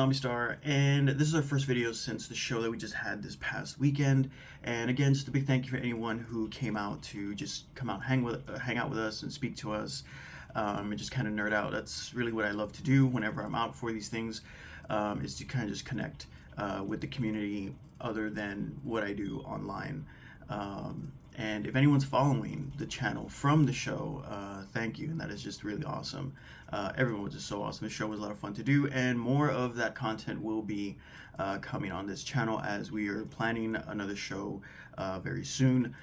Zombie Star, and this is our first video since the show that we just had this past weekend. And again, just a big thank you for anyone who came out to just come out, hang out with us and speak to us, and just kind of nerd out. That's really what I love to do whenever I'm out for these things, is to kind of just connect with the community other than what I do online. And if anyone's following the channel from the show, thank you, and that is just really awesome. Everyone was just so awesome. The show was a lot of fun to do, and more of that content will be coming on this channel as we are planning another show very soon.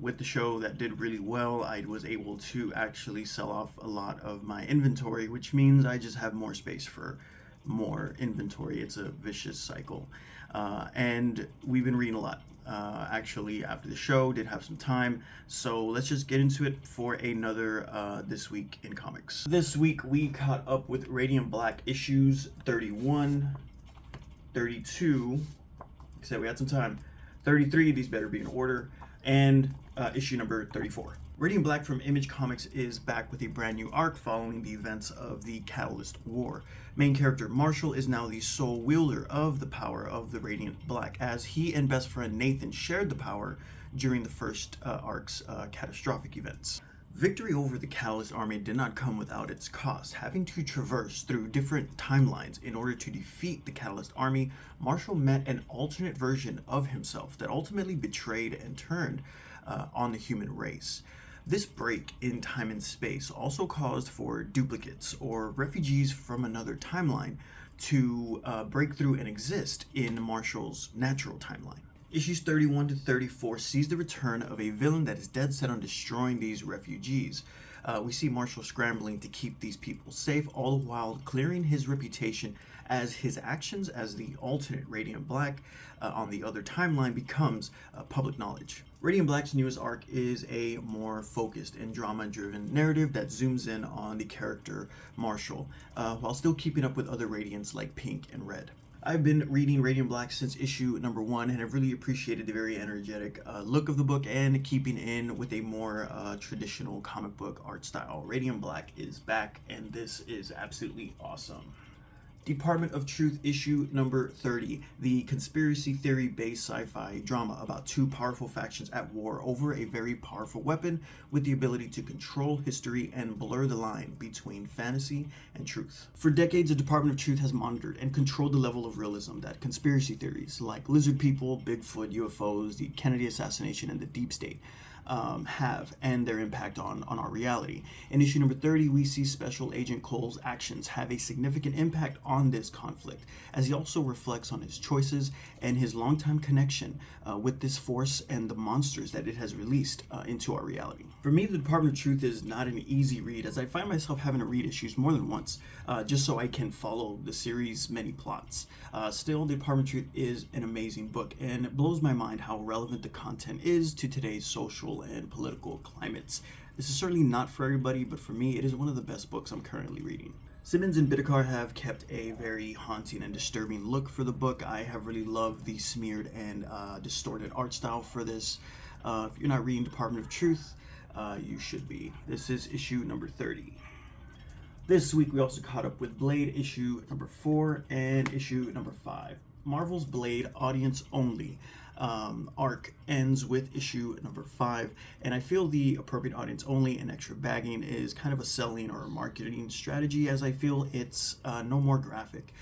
With the show that did really well, I was able to actually sell off a lot of my inventory, which means I just have more space for more inventory. It's a vicious cycle. And we've been reading a lot. Actually, after the show, did have some time, so let's just get into it for another This Week in Comics. This week we caught up with Radiant Black issues 31, 32, said we had some time, 33, these better be in order, and issue number 34. Radiant Black from Image Comics is back with a brand new arc following the events of the Catalyst War. Main character Marshall is now the sole wielder of the power of the Radiant Black, as he and best friend Nathan shared the power during the first arc's catastrophic events. Victory over the Catalyst army did not come without its cost. Having to traverse through different timelines in order to defeat the Catalyst army, Marshall met an alternate version of himself that ultimately betrayed and turned on the human race. This break in time and space also caused for duplicates or refugees from another timeline to break through and exist in Marshall's natural timeline. Issues 31 to 34 sees the return of a villain that is dead set on destroying these refugees. We see Marshall scrambling to keep these people safe, all the while clearing his reputation as his actions as the alternate Radiant Black on the other timeline becomes public knowledge. Radiant Black's newest arc is a more focused and drama-driven narrative that zooms in on the character Marshall, while still keeping up with other Radiants like Pink and Red. I've been reading Radiant Black since issue number 1, and I've really appreciated the very energetic look of the book and keeping in with a more traditional comic book art style. Radiant Black is back, and this is absolutely awesome. Department of Truth issue number 30, the conspiracy theory based sci-fi drama about two powerful factions at war over a very powerful weapon with the ability to control history and blur the line between fantasy and truth. For decades, the Department of Truth has monitored and controlled the level of realism that conspiracy theories like lizard people, Bigfoot, UFOs, the Kennedy assassination, and the deep state have, and their impact on our reality. In issue number 30, we see Special Agent Cole's actions have a significant impact on this conflict, as he also reflects on his choices and his longtime connection with this force and the monsters that it has released into our reality. For me, the Department of Truth is not an easy read, as I find myself having to read issues more than once, just so I can follow the series' many plots. Still, the Department of Truth is an amazing book, and it blows my mind how relevant the content is to today's social and political climates. This is certainly not for everybody, but for me, it is one of the best books I'm currently reading. Simmons and Bidikar have kept a very haunting and disturbing look for the book. I have really loved the smeared and distorted art style for this. If you're not reading Department of Truth, you should be. This is issue number 30. This week we also caught up with Blade issue number 4 and issue number 5. Marvel's Blade audience only arc ends with issue number 5, and I feel the appropriate audience only and extra bagging is kind of a selling or a marketing strategy, as I feel it's no more graphic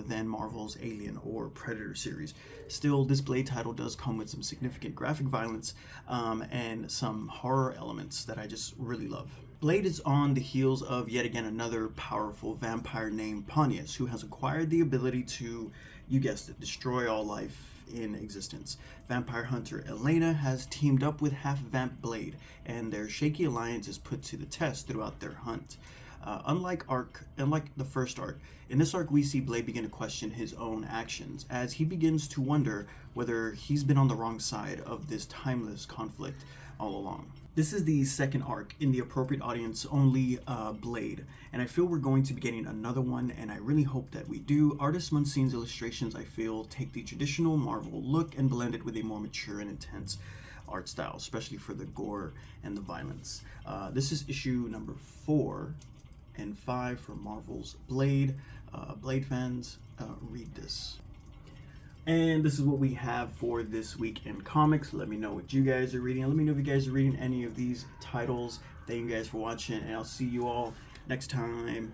than Marvel's Alien or Predator series. Still, this Blade title does come with some significant graphic violence and some horror elements that I just really love. Blade is on the heels of yet again another powerful vampire named Pontius, who has acquired the ability to, you guessed it, destroy all life in existence. Vampire hunter Elena has teamed up with half-vamp Blade, and their shaky alliance is put to the test throughout their hunt. Unlike the first arc, in this arc we see Blade begin to question his own actions, as he begins to wonder whether he's been on the wrong side of this timeless conflict all along. This is the second arc in the appropriate audience only Blade, and I feel we're going to be getting another one, and I really hope that we do. Artist Munsine's illustrations, I feel, take the traditional Marvel look and blend it with a more mature and intense art style, especially for the gore and the violence. This is issue number 4 and 5 for Marvel's Blade. Blade fans, read this. And this is what we have for this week in comics. Let me know what you guys are reading. Let me know if you guys are reading any of these titles. Thank you guys for watching, and I'll see you all next time.